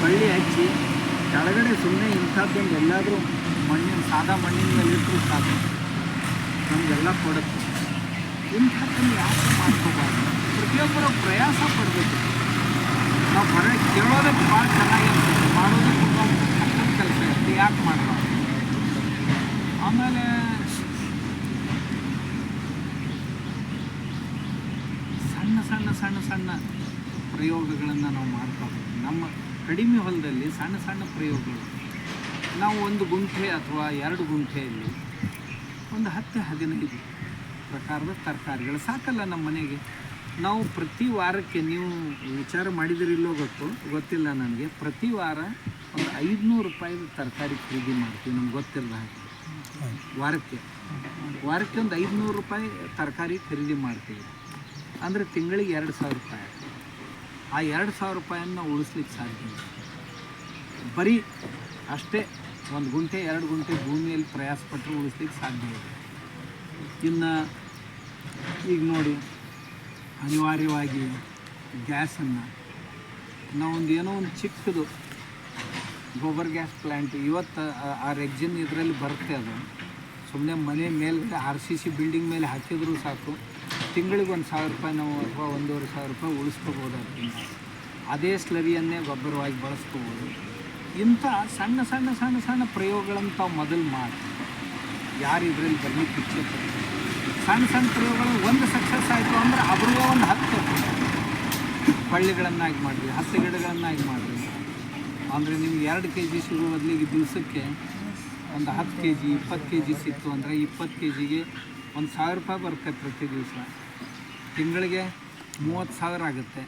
ಬಳ್ಳಿ ಹಚ್ಚಿ ಕೆಳಗಡೆ ಸುಮ್ಮನೆ ಇಂಥದ್ದೊಂದು ಎಲ್ಲಾದರೂ ಮಣ್ಣಿನ ಸಾದಾ ಮಣ್ಣಿನ ಮೇಲೆ ಇಟ್ಟರು ಸಾಕು ನಮಗೆಲ್ಲ ಕೊಡುತ್ತೆ. ಇಂಥದ್ದನ್ನು ಯಾಕೆ ಮಾಡ್ಕೋಬಾರ್ದು? ಪ್ರತಿಯೊಬ್ಬರು ಪ್ರಯಾಸ ಪಡಬೇಕು. ನಾವು ಬರೀ ಕೇಳೋದಕ್ಕೆ ಭಾಳ ಚೆನ್ನಾಗಿರ್ತದೆ, ಮಾಡೋದಕ್ಕೆ ಕಷ್ಟದ ಕೆಲಸ ಇರುತ್ತೆ, ಯಾಕೆ ಮಾಡಬಾರ್ದು? ಆಮೇಲೆ ಸಣ್ಣ ಸಣ್ಣ ಸಣ್ಣ ಸಣ್ಣ ಪ್ರಯೋಗಗಳನ್ನು ನಾವು ಮಾಡ್ಕೋಬೇಕು. ನಮ್ಮ ಕಡಿಮೆ ಹೊಲದಲ್ಲಿ ಸಣ್ಣ ಸಣ್ಣ ಪ್ರಯೋಗಗಳು. ನಾವು 1 ಗುಂಠೆ ಅಥವಾ 2 ಗುಂಠೆಯಲ್ಲಿ ಒಂದು 10-15 ಪ್ರಕಾರದ ತರಕಾರಿಗಳು ಸಾಕಲ್ಲ ನಮ್ಮ ಮನೆಗೆ. ನಾವು ಪ್ರತಿ ವಾರಕ್ಕೆ, ನೀವು ವಿಚಾರ ಮಾಡಿದಿರಿಲ್ಲೋ ಗೊತ್ತಿಲ್ಲ ನನಗೆ, ಪ್ರತಿ ವಾರ ಒಂದು 500 ರೂಪಾಯಿದು ತರಕಾರಿ ಖರೀದಿ ಮಾಡ್ತೀವಿ. ನಮ್ಗೆ ಗೊತ್ತಿಲ್ಲ ಹಾಗೆ ವಾರಕ್ಕೆ ಒಂದು 500 ರೂಪಾಯಿ ತರಕಾರಿ ಖರೀದಿ ಮಾಡ್ತೀವಿ. ಅಂದರೆ ತಿಂಗಳಿಗೆ 2000 ರೂಪಾಯಿ. ಆ 2000 ರೂಪಾಯನ್ನು ಉಳಿಸ್ಲಿಕ್ಕೆ ಸಾಧ್ಯ ಇಲ್ಲ. ಬರೀ ಅಷ್ಟೇ 1 ಗುಂಟೆ 2 ಗುಂಟೆ ಭೂಮಿಯಲ್ಲಿ ಪ್ರಯಾಸ ಪಟ್ಟರೆ ಉಳಿಸ್ಲಿಕ್ಕೆ ಸಾಧ್ಯ ಇದೆ. ಇನ್ನು ಈಗ ನೋಡಿ, ಅನಿವಾರ್ಯವಾಗಿ ಗ್ಯಾಸನ್ನು ನಾವೊಂದು ಏನೋ ಒಂದು ಚಿಕ್ಕದು ಗೋಬರ್ ಗ್ಯಾಸ್ ಪ್ಲ್ಯಾಂಟ್ ಇವತ್ತು ಆ ರೆಗ್ಜಿನ್ ಇದರಲ್ಲಿ ಬರುತ್ತೆ. ಅದು ಸುಮ್ಮನೆ ಮನೆ ಮೇಲ್ಗಡೆ RCC ಬಿಲ್ಡಿಂಗ್ ಮೇಲೆ ಹಾಕಿದರೂ ಸಾಕು, ತಿಂಗಳಿಗೆ 1000 ರೂಪಾಯಿ ನಾವು ಅಥವಾ 1500 ರೂಪಾಯಿ ಉಳಿಸ್ಕೋಬೋದಾಗ್ತದೆ. ಅದೇ ಸ್ಲರಿಯನ್ನೇ ಗೊಬ್ಬರವಾಗಿ ಬಳಸ್ಕೋಬೋದು. ಇಂಥ ಸಣ್ಣ ಸಣ್ಣ ಸಣ್ಣ ಸಣ್ಣ ಪ್ರಯೋಗಗಳನ್ನು ತಾವು ಮೊದಲು ಮಾಡಿ, ಯಾರು ಇದರಲ್ಲಿ ಬರಲಿಕ್ಕೆ ಇಚ್ಛೆ ಪಡ್ತಾರೆ, ಸಣ್ಣ ಸಣ್ಣ ಪ್ರಯೋಗಗಳು ಒಂದು ಸಕ್ಸಸ್ ಆಯಿತು ಅಂದರೆ ಅವ್ರಿಗೂ ಒಂದು 10 ಬಳ್ಳಿಗಳನ್ನಾಗಿ ಮಾಡಿರಿ, 10 ಗಿಡಗಳನ್ನಾಗಿ ಮಾಡಿರಿ. ಅಂದರೆ ನಿಮ್ಗೆ 2 kg ಸಿಗೋ ಬದಲಿಗೆ ದಿವಸಕ್ಕೆ ಒಂದು 10 kg 20 kg ಸಿಕ್ತು ಅಂದರೆ 20 kgಗೆ 1000 ರೂಪಾಯಿ ಬರುತ್ತೆ ಪ್ರತಿ ದಿವಸ. ತಿಂಗಳಿಗೆ 30,000 ಆಗುತ್ತೆ.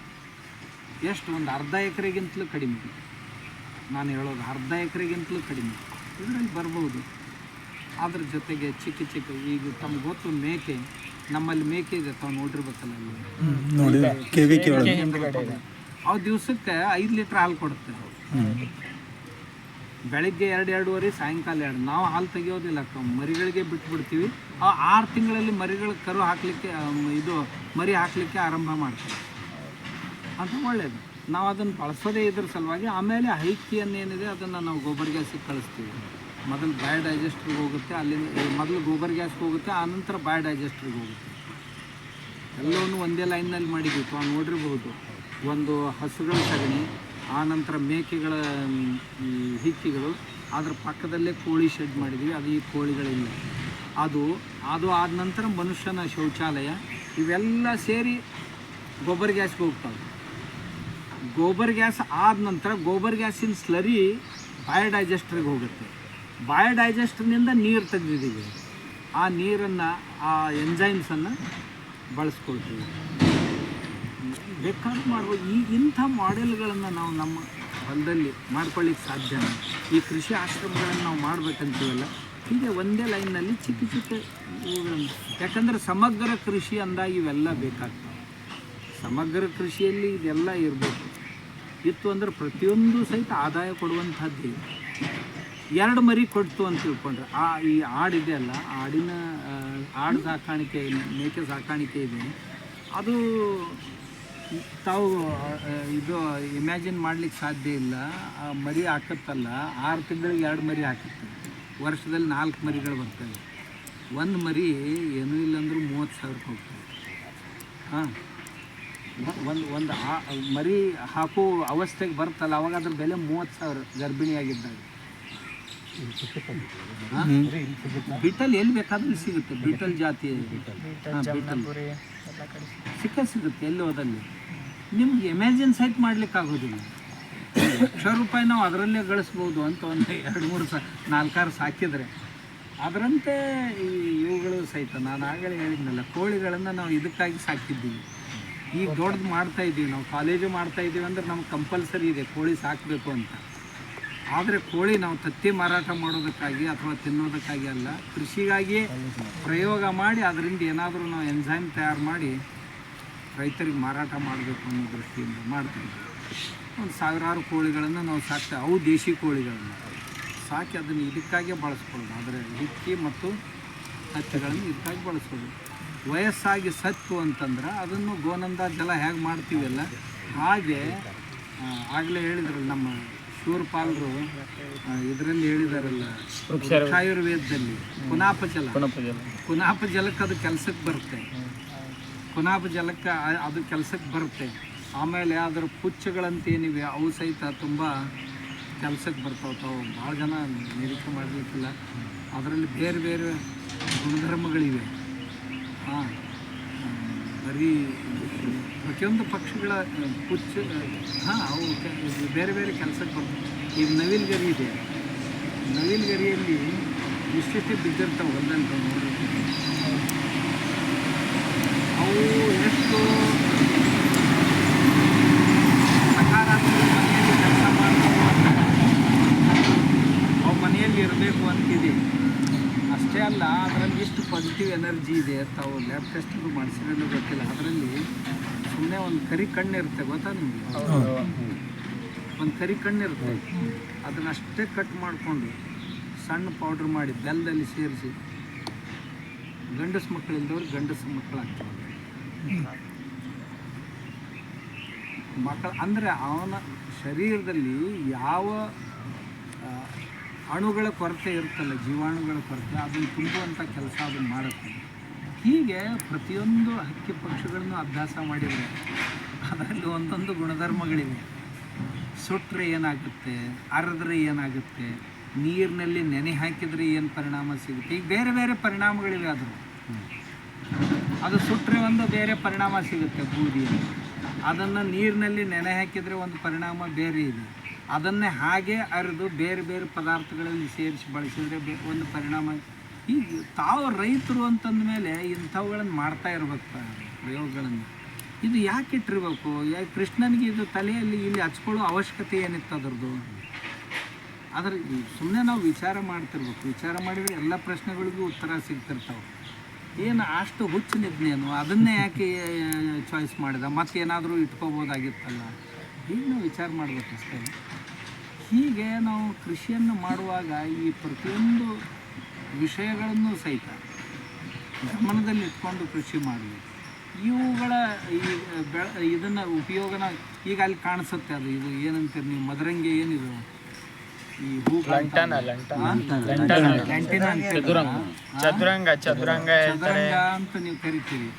ಎಷ್ಟು? ಒಂದು ಅರ್ಧ ಎಕರೆಗಿಂತಲೂ ಕಡಿಮೆ. ನಾನು ಹೇಳೋದು ಅರ್ಧ ಎಕರೆಗಿಂತಲೂ ಕಡಿಮೆ ಇದರಲ್ಲಿ ಬರ್ಬೋದು. ಅದ್ರ ಜೊತೆಗೆ ಚಿಕ್ಕ ಚಿಕ್ಕ, ಈಗ ತಮ್ಗೆ ಗೊತ್ತು ಮೇಕೆ, ನಮ್ಮಲ್ಲಿ ಮೇಕೆ ಇದೆ, ತಾವು ನೋಡಿರ್ಬೇಕಲ್ಲ ಅಲ್ಲಿ, ಅವು ದಿವಸಕ್ಕೆ 5 ಲೀಟ್ರ್ ಹಾಲು ಕೊಡುತ್ತೆ. ಬೆಳಗ್ಗೆ 2-2.5, ಸಾಯಂಕಾಲ 2. ನಾವು ಹಾಲು ತೆಗಿಯೋದಿಲ್ಲ, ಮರಿಗಳಿಗೆ ಬಿಟ್ಬಿಡ್ತೀವಿ. ಆ 6 ತಿಂಗಳಲ್ಲಿ ಮರಿಗಳು ಕರು ಹಾಕಲಿಕ್ಕೆ, ಇದು ಮರಿ ಹಾಕಲಿಕ್ಕೆ ಆರಂಭ ಮಾಡ್ತೀವಿ. ಅದು ಒಳ್ಳೆಯದು. ನಾವು ಅದನ್ನು ಬಳಸೋದೇ ಇದ್ರ ಸಲುವಾಗಿ. ಆಮೇಲೆ ಹೈಕ್ಕಿಯನ್ನೇನಿದೆ ಅದನ್ನು ನಾವು ಗೋಬರ್ ಗ್ಯಾಸಿಗೆ ಕಳಿಸ್ತೀವಿ. ಮೊದಲು ಬಯೋಡೈಜೆಸ್ಟ್ರಿಗೆ ಹೋಗುತ್ತೆ, ಅಲ್ಲಿಂದ ಮೊದಲು ಗೋಬರ್ ಗ್ಯಾಸ್ಗೆ ಹೋಗುತ್ತೆ, ಆನಂತರ ಬಯೋಡೈಜೆಸ್ಟ್ರಿಗೆ ಹೋಗುತ್ತೆ. ಎಲ್ಲವನ್ನೂ ಒಂದೇ ಲೈನ್ನಲ್ಲಿ ಮಾಡಿದ್ವಿ. ತಾವು ನೋಡಿರ್ಬೋದು, ಒಂದು ಹಸುಗಳ ಸಗಣಿ, ಆನಂತರ ಮೇಕೆಗಳ ಹಿಕ್ಕಿಗಳು, ಅದ್ರ ಪಕ್ಕದಲ್ಲೇ ಕೋಳಿ ಶೆಡ್ ಮಾಡಿದ್ವಿ. ಅದು ಈ ಕೋಳಿಗಳಿಲ್ಲ. ಅದು ಆದ ನಂತರ ಮನುಷ್ಯನ ಶೌಚಾಲಯ, ಇವೆಲ್ಲ ಸೇರಿ ಗೋಬರ್ ಗ್ಯಾಸ್ಗೆ ಹೋಗ್ತವೆ. ಗೋಬರ್ ಗ್ಯಾಸ್ ಆದ ನಂತರ ಗೋಬರ್ ಗ್ಯಾಸಿನ ಸ್ಲರಿ ಬಯೋಡೈಜೆಸ್ಟ್ರಿಗೆ ಹೋಗುತ್ತೆ. ಬಯೋಡೈಜೆಸ್ಟ್ನಿಂದ ನೀರು ತೆಗೆದಿದ್ದೀವಿ. ಆ ನೀರನ್ನು, ಆ ಎಂಜೈಮ್ಸನ್ನು ಬಳಸ್ಕೊಳ್ತೀವಿ. ಬೇಕಾದ್ರೂ ಮಾಡ್ಬೋದು. ಇಂಥ ಮಾಡೆಲ್ಗಳನ್ನು ನಾವು ನಮ್ಮ ಹೊಲದಲ್ಲಿ ಮಾಡ್ಕೊಳ್ಳಿಕ್ಕೆ ಸಾಧ್ಯನ? ಈ ಕೃಷಿ ಆಶ್ರಮಗಳನ್ನು ನಾವು ಮಾಡ್ಬೇಕಂತೀವಲ್ಲ, ಹೀಗೆ ಒಂದೇ ಲೈನ್ನಲ್ಲಿ ಚಿಕ್ಕ ಚಿಕ್ಕ ಇವುಗಳನ್ನು. ಯಾಕಂದರೆ ಸಮಗ್ರ ಕೃಷಿ ಅಂದಾಗ ಇವೆಲ್ಲ ಬೇಕಾಗ್ತವೆ. ಸಮಗ್ರ ಕೃಷಿಯಲ್ಲಿ ಇದೆಲ್ಲ ಇರಬೇಕು. ಇತ್ತು ಅಂದರೆ ಪ್ರತಿಯೊಂದು ಸಹಿತ ಆದಾಯ ಕೊಡುವಂಥದ್ದು. 2 ಮರಿ ಕೊಡ್ತು ಅಂತ ತಿಳ್ಕೊಂಡ್ರೆ, ಈ ಆಡಿದೆ ಅಲ್ಲ, ಆಡು ಸಾಕಾಣಿಕೆ, ಮೇಕೆ ಸಾಕಾಣಿಕೆ ಇದೆ, ಅದು ತಾವು ಇದು ಇಮ್ಯಾಜಿನ್ ಮಾಡ್ಲಿಕ್ಕೆ ಸಾಧ್ಯ ಇಲ್ಲ. ಆ ಮರಿ ಹಾಕತ್ತಲ್ಲ, 6 ತಿಂಗಳಿಗೆ 2 ಮರಿ ಹಾಕುತ್ತೆ. ವರ್ಷದಲ್ಲಿ 4 ಮರಿಗಳು ಬರ್ತವೆ. 1 ಮರಿ ಏನೂ ಇಲ್ಲಾಂದ್ರೂ 30,000 ಹೋಗ್ತದೆ. ಹಾಂ, ಒಂದು ಮರಿ ಹಾಕೋ ಅವಸ್ಥೆಗೆ ಬರ್ತಲ್ಲ, ಅವಾಗ ಅದ್ರ ಬೆಲೆ 30,000 ಗರ್ಭಿಣಿಯಾಗಿದ್ದಾಗ. ಬೀಟಲ್ ಎಲ್ಲಿ ಬೇಕಾದ್ರೂ ಸಿಗುತ್ತೆ. ಬೀಟಲ್ ಜಾತಿ ಸಿಗುತ್ತೆ ಎಲ್ಲಿ ಹೋದಲ್ಲಿ. ನಿಮ್ಗೆ ಇಮ್ಯಾಜಿನ್ ಸಹಿತ ಮಾಡ್ಲಿಕ್ಕೆ ಆಗೋದಿಲ್ಲ. 1,00,000 ರೂಪಾಯಿ ನಾವು ಅದರಲ್ಲೇ ಗಳಿಸ್ಬೋದು ಅಂತ ಒಂದು 2-3 4-6 ಸಾಕಿದರೆ. ಅದರಂತೆ ಇವುಗಳು ಸಹಿತ ನಾನು ಆಗಲೇ ಹೇಳಿದ್ನಲ್ಲ, ಕೋಳಿಗಳನ್ನು ನಾವು ಇದಕ್ಕಾಗಿ ಸಾಕಿದ್ದೀವಿ. ಈಗ ದೊಡ್ಡದು ಮಾಡ್ತಾಯಿದ್ದೀವಿ, ನಾವು ಕಾಲೇಜು ಮಾಡ್ತಾಯಿದ್ದೀವಿ ಅಂದ್ರೆ ನಮ್ಗೆ ಕಂಪಲ್ಸರಿ ಇದೆ ಕೋಳಿ ಸಾಕಬೇಕು ಅಂತ. ಆದರೆ ಕೋಳಿ ನಾವು ತತ್ತಿ ಮಾರಾಟ ಮಾಡೋದಕ್ಕಾಗಿ ಅಥವಾ ತಿನ್ನೋದಕ್ಕಾಗಿ ಅಲ್ಲ, ಕೃಷಿಗಾಗಿಯೇ ಪ್ರಯೋಗ ಮಾಡಿ ಅದರಿಂದ ಏನಾದರೂ ನಾವು ಎಂಜೈಮ್ ತಯಾರು ಮಾಡಿ ರೈತರಿಗೆ ಮಾರಾಟ ಮಾಡಬೇಕು ಅನ್ನೋ ದೃಷ್ಟಿಯಿಂದ ಮಾಡ್ತೀವಿ. ಒಂದು 1000 ಕೋಳಿಗಳನ್ನು ನಾವು ಸಾಕ್ತೇವೆ. ಅವು ದೇಶಿ ಕೋಳಿಗಳನ್ನು ಸಾಕಿ ಅದನ್ನು ಇದಕ್ಕಾಗೇ ಬಳಸ್ಕೊಳ್ಳೋದು. ಆದರೆ ಹಿಕ್ಕಿ ಮತ್ತು ಹತ್ತಿಗಳನ್ನು ಇದಕ್ಕಾಗಿ ಬಳಸೋದು. ವಯಸ್ಸಾಗಿ ಸತ್ತು ಅಂತಂದ್ರೆ ಅದನ್ನು ಗೋನಂದ ಜಲ ಹೇಗೆ ಮಾಡ್ತೀವಲ್ಲ ಹಾಗೆ ಆಗಲೇ ಹೇಳಿದ್ರಲ್ಲ ನಮ್ಮ ಶೂರ್ಪಾಲರು ಇದರಲ್ಲಿ ಹೇಳಿದಾರಲ್ಲ ವೃಕ್ಷಾಯುರ್ವೇದದಲ್ಲಿ ಕುನಾಪ ಜಲಕ್ಕೆ ಅದು ಕೆಲಸಕ್ಕೆ ಬರುತ್ತೆ. ಕುನಾಪ ಜಲಕ್ಕೆ ಅದು ಕೆಲಸಕ್ಕೆ ಬರುತ್ತೆ. ಆಮೇಲೆ ಅದರ ಪುಚ್ಚಗಳಂತೇನಿವೆ ಅವು ಸಹಿತ ತುಂಬ ಕೆಲಸಕ್ಕೆ ಬರ್ತಾವೆ. ಭಾಳ ಜನ ನಿರೀಕ್ಷೆ ಮಾಡಲಿಕ್ಕಿಲ್ಲ. ಅದರಲ್ಲಿ ಬೇರೆ ಬೇರೆ ಗುಣಧರ್ಮಗಳಿವೆ. ಬರೀ ಪ್ರತಿಯೊಂದು ಪಕ್ಷಿಗಳ ಪುಚ್ಚ ಅವು ಬೇರೆ ಬೇರೆ ಕೆಲಸಕ್ಕೆ ಬರ್ತವೆ. ಈಗ ನವಿಲ್ಗರಿ ಇದೆ, ನವಿಲ್ಗರಿಯಲ್ಲಿ ಇಷ್ಟಿಷ್ಟೇ ಬಿದ್ದಿರ್ತಾವೆ ಹೊಲದಂತ ನೋಡಿ. ಅವು ಎಷ್ಟು ಸಕಾರಾತ್ಮಕ ಮನೆಯಲ್ಲಿ ಕೆಲಸ ಮಾಡ್ತಾವೆ, ಅವು ಮನೆಯಲ್ಲಿ ಇರಬೇಕು ಅಂತಿದೆ. ಅಷ್ಟೇ ಅಲ್ಲ, ಅದರಲ್ಲಿ ಎಷ್ಟು ಪಾಸಿಟಿವ್ ಎನರ್ಜಿ ಇದೆ. ತಾವು ಲ್ಯಾಬ್ ಟೆಸ್ಟ್ ಮಾಡಿಸಿರೋದು ಗೊತ್ತಿಲ್ಲ. ಅದರಲ್ಲಿ ಸುಮ್ಮನೆ ಒಂದು ಕರಿ ಕಣ್ಣಿರುತ್ತೆ, ಗೊತ್ತಾ ನಿಮಗೆ? ಒಂದು ಕರಿ ಕಣ್ಣಿರುತ್ತೆ, ಅದನ್ನಷ್ಟೇ ಕಟ್ ಮಾಡಿಕೊಂಡು ಸಣ್ಣ ಪೌಡ್ರ್ ಮಾಡಿ ಬೆಲ್ಲದಲ್ಲಿ ಸೇರಿಸಿ ಗಂಡಸು ಮಕ್ಕಳಿಲ್ದವ್ರು ಗಂಡಸು ಮಕ್ಕಳಾಗ್ತವೆ. ಅಂದರೆ ಅವನ ಶರೀರದಲ್ಲಿ ಯಾವ ಅಣುಗಳ ಕೊರತೆ ಇರುತ್ತಲ್ಲ, ಜೀವಾಣುಗಳ ಕೊರತೆ, ಅದನ್ನು ತುಂಬುವಂಥ ಕೆಲಸ ಅದನ್ನು ಮಾಡುತ್ತೆ. ಹೀಗೆ ಪ್ರತಿಯೊಂದು ಹಕ್ಕಿ ಪಕ್ಷಿಗಳನ್ನು ಅಭ್ಯಾಸ ಮಾಡಿದರೆ ಅದರಲ್ಲಿ ಒಂದೊಂದು ಗುಣಧರ್ಮಗಳಿವೆ. ಸುಟ್ಟರೆ ಏನಾಗುತ್ತೆ, ಅರೆದ್ರೆ ಏನಾಗುತ್ತೆ, ನೀರಿನಲ್ಲಿ ನೆನೆ ಹಾಕಿದರೆ ಏನು ಪರಿಣಾಮ ಸಿಗುತ್ತೆ, ಈಗ ಬೇರೆ ಬೇರೆ ಪರಿಣಾಮಗಳಿವೆ. ಅದು ಸುಟ್ಟರೆ ಒಂದು ಬೇರೆ ಪರಿಣಾಮ ಸಿಗುತ್ತೆ ಬೂದಿಯಲ್ಲಿ, ಅದನ್ನು ನೀರಿನಲ್ಲಿ ನೆನೆ ಹಾಕಿದರೆ ಒಂದು ಪರಿಣಾಮ ಬೇರೆ ಇದೆ. ಅದನ್ನೇ ಹಾಗೆ ಅರೆದು ಬೇರೆ ಬೇರೆ ಪದಾರ್ಥಗಳಲ್ಲಿ ಸೇರಿಸಿ ಬಳಸಿದರೆ ಒಂದು ಪರಿಣಾಮ. ಈಗ ತಾವು ರೈತರು ಅಂತಂದ ಮೇಲೆ ಇಂಥವುಗಳನ್ನು ಮಾಡ್ತಾ ಇರ್ಬೇಕು ಪ್ರಯೋಗಗಳನ್ನು. ಇದು ಯಾಕೆ ಇಟ್ಟಿರ್ಬೇಕು? ಕೃಷ್ಣನಿಗೆ ಇದು ತಲೆಯಲ್ಲಿ ಇಲ್ಲಿ ಹಚ್ಕೊಳ್ಳೋ ಅವಶ್ಯಕತೆ ಏನಿತ್ತು ಅದರದ್ದು? ಅದ್ರ ಸುಮ್ಮನೆ ನಾವು ವಿಚಾರ ಮಾಡ್ತಿರ್ಬೇಕು. ವಿಚಾರ ಮಾಡಿದರೆ ಎಲ್ಲ ಪ್ರಶ್ನೆಗಳಿಗೂ ಉತ್ತರ ಸಿಗ್ತಿರ್ತಾವೆ. ಏನು ಅಷ್ಟು ಹುಚ್ಚು ನಿದ್ನೇನು, ಅದನ್ನೇ ಯಾಕೆ ಚಾಯ್ಸ್ ಮಾಡಿದ? ಮತ್ತೇನಾದರೂ ಇಟ್ಕೋಬೋದಾಗಿತ್ತಲ್ಲ. ಹೀಗೆ ನಾವು ವಿಚಾರ ಮಾಡಬೇಕಷ್ಟೇ. ಹೀಗೆ ನಾವು ಕೃಷಿಯನ್ನು ಮಾಡುವಾಗ ಈ ಪ್ರತಿಯೊಂದು ವಿಷಯಗಳನ್ನು ಸಹಿತ ಗಮನದಲ್ಲಿ ಇಟ್ಕೊಂಡು ಕೃಷಿ ಮಾಡಬೇಕು. ಇವುಗಳ ಇದನ್ನು ಉಪಯೋಗನ ಈಗ ಅಲ್ಲಿ ಕಾಣಿಸುತ್ತೆ. ಅದು ಇದು ಏನಂತೀರಿ ನೀವು, ಮದರಂಗಿ ಏನಿದು, ಈ ಹೂ ಚದುರಂಗ ಅಂತ ನೀವು ಕರಿತೀರಿ.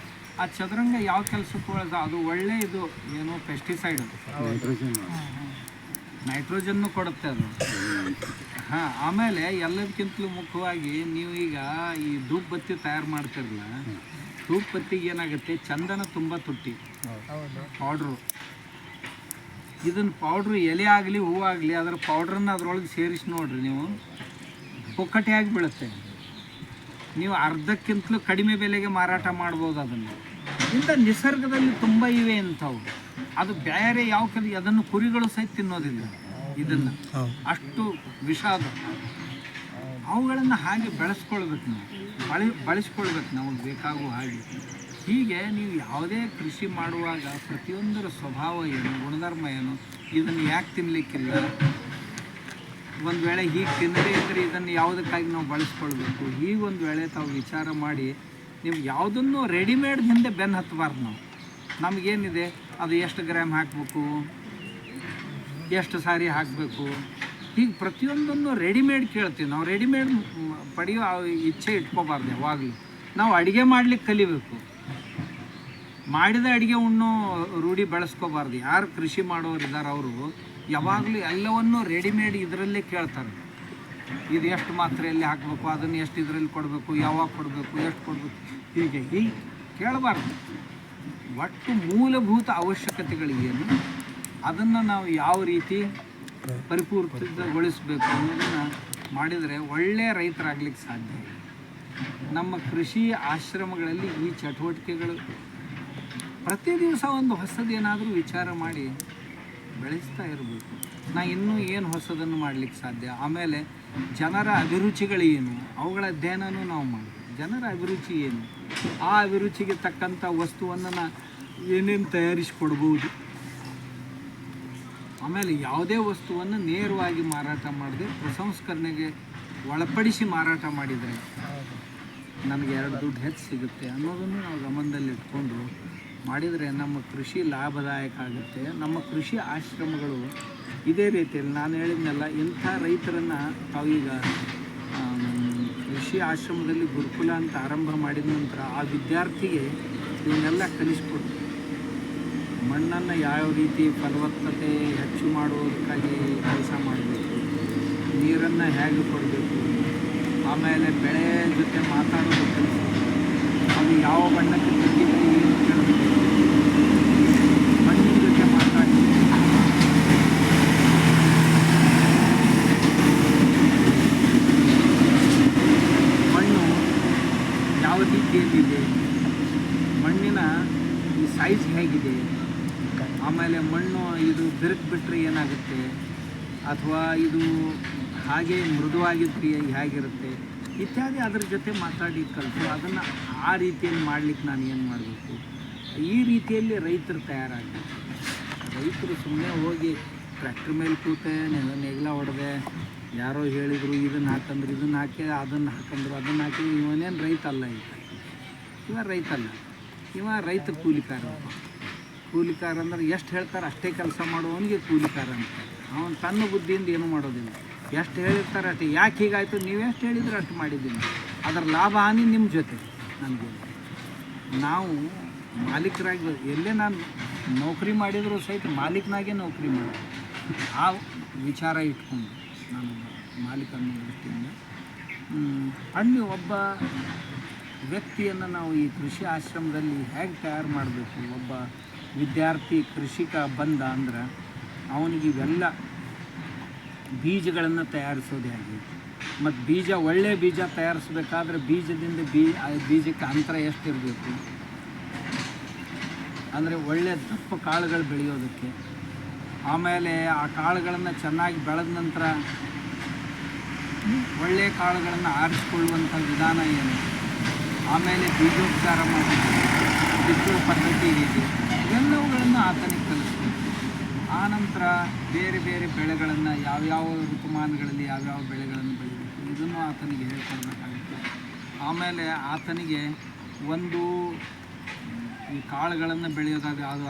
ಆ ಚದುರಂಗ ಯಾವ ಕೆಲಸಕ್ಕೆ ಒಳಗ? ಅದು ಒಳ್ಳೆ ಇದು ಏನು ಪೆಸ್ಟಿಸೈಡ್, ನೈಟ್ರೋಜನ್ನು ಕೊಡುತ್ತೆ ಅದು. ಆಮೇಲೆ ಎಲ್ಲದಕ್ಕಿಂತಲೂ ಮುಖ್ಯವಾಗಿ ನೀವು ಈಗ ಈ ಧೂಪ್ ಬತ್ತಿ ತಯಾರು ಮಾಡ್ತಿರಲ್ಲ, ಧೂಪ್ ಬತ್ತಿಗೆ ಏನಾಗುತ್ತೆ, ಚಂದನ ತುಂಬ ತುಟ್ಟಿ ಪೌಡ್ರು. ಇದನ್ನು ಪೌಡ್ರು ಎಲೆ ಆಗಲಿ ಹೂವಾಗಲಿ ಅದರ ಪೌಡ್ರನ್ನು ಅದರೊಳಗೆ ಸೇರಿಸಿ ನೋಡ್ರಿ ನೀವು, ಪುಕ್ಕಟೆಯಾಗಿ ಬೀಳುತ್ತೆ. ನೀವು ಅರ್ಧಕ್ಕಿಂತಲೂ ಕಡಿಮೆ ಬೆಲೆಗೆ ಮಾರಾಟ ಮಾಡ್ಬೋದು ಅದನ್ನು. ಇಂಥ ನಿಸರ್ಗದಲ್ಲಿ ತುಂಬ ಇವೆ ಇಂಥವು. ಅದು ಬೇರೆ ಯಾವ ಅದನ್ನು ಕುರಿಗಳು ಸಹಿತ ತಿನ್ನೋದಿಲ್ಲ ಇದನ್ನು, ಅಷ್ಟು ವಿಷ ಅದು. ಅವುಗಳನ್ನು ಹಾಗೆ ಬೆಳೆಸ್ಕೊಳ್ಬೇಕು ನಾವು, ಬಳಸ್ಕೊಳ್ಬೇಕು ನಾವು ಬೇಕಾಗುವ ಹಾಗೆ. ಹೀಗೆ ನೀವು ಯಾವುದೇ ಕೃಷಿ ಮಾಡುವಾಗ ಪ್ರತಿಯೊಂದರ ಸ್ವಭಾವ ಏನು, ಗುಣಧರ್ಮ ಏನು, ಇದನ್ನು ಯಾಕೆ ತಿನ್ನಲಿಕ್ಕಿಲ್ಲ, ಒಂದು ವೇಳೆ ಹೀಗೆ ತಿನ್ನದೇ ಇದ್ದರೆ ಇದನ್ನು ಯಾವುದಕ್ಕಾಗಿ ನಾವು ಬಳಸ್ಕೊಳ್ಬೇಕು, ಹೀಗೊಂದು ವೇಳೆ ತಾವು ವಿಚಾರ ಮಾಡಿ ನೀವು ಯಾವುದನ್ನು ರೆಡಿಮೇಡ್ ಹಿಂದೆ ಬೆನ್ನು ಹತ್ತಬಾರ್ದು. ನಾವು ನಮಗೇನಿದೆ ಅದು ಎಷ್ಟು ಗ್ರಾಮ್ ಹಾಕಬೇಕು, ಎಷ್ಟು ಸಾರಿ ಹಾಕಬೇಕು, ಹೀಗೆ ಪ್ರತಿಯೊಂದನ್ನು ರೆಡಿಮೇಡ್ ಕೇಳ್ತೀವಿ ನಾವು. ರೆಡಿಮೇಡ್ ಪಡೆಯೋ ಇಚ್ಛೆ ಇಟ್ಕೋಬಾರ್ದು ಯಾವಾಗಲೂ. ನಾವು ಅಡುಗೆ ಮಾಡಲಿಕ್ಕೆ ಕಲಿಬೇಕು, ಮಾಡಿದ ಅಡುಗೆ ಉಣ್ಣೋ ರೂಢಿ ಬೆಳೆಸ್ಕೋಬಾರ್ದು. ಯಾರು ಕೃಷಿ ಮಾಡೋರು ಇದ್ದಾರೆ ಅವರು ಯಾವಾಗಲೂ ಎಲ್ಲವನ್ನೂ ರೆಡಿಮೇಡ್ ಇದರಲ್ಲೇ ಕೇಳ್ತಾರೆ. ಇದು ಎಷ್ಟು ಮಾತ್ರೆಯಲ್ಲಿ ಹಾಕಬೇಕು, ಅದನ್ನು ಎಷ್ಟು ಇದರಲ್ಲಿ ಕೊಡಬೇಕು, ಯಾವಾಗ ಕೊಡಬೇಕು, ಎಷ್ಟು ಕೊಡಬೇಕು, ಹೀಗೆ ಕೇಳಬಾರ್ದು. ಒಟ್ಟು ಮೂಲಭೂತ ಅವಶ್ಯಕತೆಗಳಿಗೇನು ಅದನ್ನು ನಾವು ಯಾವ ರೀತಿ ಪರಿಪೂರ್ಣಗೊಳಿಸಬೇಕು ಅನ್ನೋದನ್ನು ಮಾಡಿದರೆ ಒಳ್ಳೆಯ ರೈತರಾಗಲಿಕ್ಕೆ ಸಾಧ್ಯ. ನಮ್ಮ ಕೃಷಿ ಆಶ್ರಮಗಳಲ್ಲಿ ಈ ಚಟುವಟಿಕೆಗಳು ಪ್ರತಿ ದಿವಸ ಒಂದು ಹೊಸದೇನಾದರೂ ವಿಚಾರ ಮಾಡಿ ಬೆಳೆಸ್ತಾ ಇರಬೇಕು. ಇನ್ನೂ ಏನು ಹೊಸದನ್ನು ಮಾಡಲಿಕ್ಕೆ ಸಾಧ್ಯ. ಆಮೇಲೆ ಜನರ ಅಭಿರುಚಿಗಳೇನು ಅವುಗಳ ಅಧ್ಯಯನನೂ ನಾವು ಮಾಡಬೇಕು. ಜನರ ಅಭಿರುಚಿ ಏನು, ಆ ಅಭಿರುಚಿಗೆ ತಕ್ಕಂಥ ವಸ್ತುವನ್ನು ಏನೇನು ತಯಾರಿಸಿಕೊಡ್ಬೋದು. ಆಮೇಲೆ ಯಾವುದೇ ವಸ್ತುವನ್ನು ನೇರವಾಗಿ ಮಾರಾಟ ಮಾಡದೆ ಪ್ರಸಂಸ್ಕರಣೆಗೆ ಒಳಪಡಿಸಿ ಮಾರಾಟ ಮಾಡಿದರೆ ನನಗೆ 2 ದುಡ್ಡು ಹೆಚ್ಚು ಸಿಗುತ್ತೆ ಅನ್ನೋದನ್ನು ನಾವು ಗಮನದಲ್ಲಿ ಇಟ್ಕೊಂಡು ಮಾಡಿದರೆ ನಮ್ಮ ಕೃಷಿ ಲಾಭದಾಯಕ ಆಗುತ್ತೆ. ನಮ್ಮ ಕೃಷಿ ಆಶ್ರಮಗಳು ಇದೇ ರೀತಿಯಲ್ಲಿ ನಾನು ಹೇಳಿದ್ನಲ್ಲ, ಇಂಥ ರೈತರನ್ನು ತಾವೀಗ ಕೃಷಿ ಆಶ್ರಮದಲ್ಲಿ ಗುರುಕುಲ ಅಂತ ಆರಂಭ ಮಾಡಿದ ನಂತರ ಆ ವಿದ್ಯಾರ್ಥಿಗೆ ಇವನ್ನೆಲ್ಲ ಕಲಿಸ್ಕೊಡು. ಮಣ್ಣನ್ನು ಯಾವ ರೀತಿ ಫಲವತ್ತತೆ ಹೆಚ್ಚು ಮಾಡುವುದಕ್ಕಾಗಿ ಕೆಲಸ ಮಾಡಬೇಕು, ನೀರನ್ನು ಹೇಗೆ ಕೊಡಬೇಕು, ಆಮೇಲೆ ಬೆಳೆ ಜೊತೆ ಮಾತಾಡೋದು ಕಲಿಸ್ಬೇಕು, ಅದು ಯಾವ ಬಣ್ಣಕ್ಕೆ ತಿಂದಿದ್ರೆ ಏನು ಕೇಳಬೇಕು, ಮಣ್ಣಿನ ಜೊತೆ ಮಾತಾಡಿ ಮಣ್ಣು ಯಾವ ರೀತಿಯಲ್ಲಿದೆ, ಮಣ್ಣಿನ ಈ ಸೈಜ್ ಹೇಗಿದೆ, ಆಮೇಲೆ ಮಣ್ಣು ಇದು ಬಿರುಕು ಬಿಟ್ಟರೆ ಏನಾಗುತ್ತೆ, ಅಥವಾ ಇದು ಹಾಗೆ ಮೃದುವಾಗಿದ್ದರೆ ಹೇಗಿರುತ್ತೆ ಇತ್ಯಾದಿ ಅದ್ರ ಜೊತೆ ಮಾತಾಡಿ ಕಲಿತು ಅದನ್ನು ಆ ರೀತಿಯಲ್ಲಿ ಮಾಡಲಿಕ್ಕೆ ನಾನು ಏನು ಮಾಡಬೇಕು, ಈ ರೀತಿಯಲ್ಲಿ ರೈತರು ತಯಾರಾಗಬೇಕು. ರೈತರು ಸುಮ್ಮನೆ ಹೋಗಿ ಟ್ರ್ಯಾಕ್ಟರ್ ಮೇಲೆ ಕೂತೆ ನೆಗಲ ಹೊಡೆದೆ, ಯಾರೋ ಹೇಳಿದರು ಇದನ್ನು ಹಾಕಂದ್ರೆ ಇದನ್ನು ಹಾಕಿ, ಅದನ್ನು ಹಾಕಂದ್ರು ಅದನ್ನು ಹಾಕಿ, ಇವನೇನು ರೈತ ಅಲ್ಲ. ಇವ ರೈತ ಅಲ್ಲ, ಇವ ರೈತ ಕೂಲಿಕಾರ. ಕೂಲಿಕಾರ ಅಂದ್ರೆ ಎಷ್ಟು ಹೇಳ್ತಾರೆ ಅಷ್ಟೇ ಕೆಲಸ ಮಾಡುವವನಿಗೆ ಕೂಲಿಕಾರ ಅಂತಾರೆ. ಅವನು ತನ್ನ ಬುದ್ಧಿಯಿಂದ ಏನೂ ಮಾಡೋದಿಲ್ಲ, ಎಷ್ಟು ಹೇಳಿರ್ತಾರೆ ಅಷ್ಟೇ. ಯಾಕೆ ಹೀಗಾಯಿತು, ನೀವೆಷ್ಟು ಹೇಳಿದ್ರೆ ಅಷ್ಟು ಮಾಡಿದ್ದೀನಿ, ಅದರ ಲಾಭ ಹಾನಿ ನಿಮ್ಮ ಜೊತೆ. ನನಗೆ ನಾವು ಮಾಲೀಕರಾಗಿ ಎಲ್ಲೇ ನಾನು ನೌಕರಿ ಮಾಡಿದರೂ ಸಹಿತ ಮಾಲೀಕನಾಗೆ ನೌಕರಿ ಮಾಡಿ ಆ ವಿಚಾರ ಇಟ್ಕೊಂಡು ನಾನು ಮಾಲೀಕ ಅನ್ನೋ ದೃಷ್ಟಿಯಿಂದ ಅಲ್ಲಿ ಒಬ್ಬ ವ್ಯಕ್ತಿಯನ್ನು ನಾವು ಈ ಕೃಷಿ ಆಶ್ರಮದಲ್ಲಿ ಹೇಗೆ ತಯಾರು ಮಾಡಬೇಕು. ಒಬ್ಬ ವಿದ್ಯಾರ್ಥಿ ಕೃಷಿಕ ಬಂದ ಅಂದ್ರೆ ಅವನಿಗೆ ಇವೆಲ್ಲ ಬೀಜಗಳನ್ನು ತಯಾರಿಸೋದು ಹೇಗೆ, ಮತ್ತು ಬೀಜ ಒಳ್ಳೆಯ ಬೀಜ ತಯಾರಿಸ್ಬೇಕಾದ್ರೆ ಬೀಜದಿಂದ ಬೀಜಕ್ಕೆ ಅಂತರ ಎಷ್ಟಿರಬೇಕು, ಅಂದರೆ ಒಳ್ಳೆಯ ದಪ್ಪ ಕಾಳುಗಳು ಬೆಳೆಯೋದಕ್ಕೆ, ಆಮೇಲೆ ಆ ಕಾಳುಗಳನ್ನು ಚೆನ್ನಾಗಿ ಬೆಳೆದ ನಂತರ ಒಳ್ಳೆಯ ಕಾಳುಗಳನ್ನು ಆರಿಸಿಕೊಳ್ಳುವಂಥ ವಿಧಾನ ಏನು, ಆಮೇಲೆ ಬೀಜೋಪಚಾರ ಮಾಡೋದು, ಬಿತ್ತುವ ಪದ್ಧತಿ ಹೇಗೆ, ಇವೆಲ್ಲವುಗಳನ್ನು ಆತನಿಗೆ ಕಲಿಸ್ಬೇಕು. ಆನಂತರ ಬೇರೆ ಬೇರೆ ಬೆಳೆಗಳನ್ನು ಯಾವ್ಯಾವ ಋತುಮಾನಗಳಲ್ಲಿ ಯಾವ್ಯಾವ ಬೆಳೆಗಳನ್ನು ಬೆಳಿಬೇಕು ಇದನ್ನು ಆತನಿಗೆ ಹೇಳ್ಕೊಡ್ಬೇಕಾಗುತ್ತೆ. ಆಮೇಲೆ ಆತನಿಗೆ ಒಂದು ಈ ಕಾಳುಗಳನ್ನು ಬೆಳೆಯೋದಾಗ ಅದು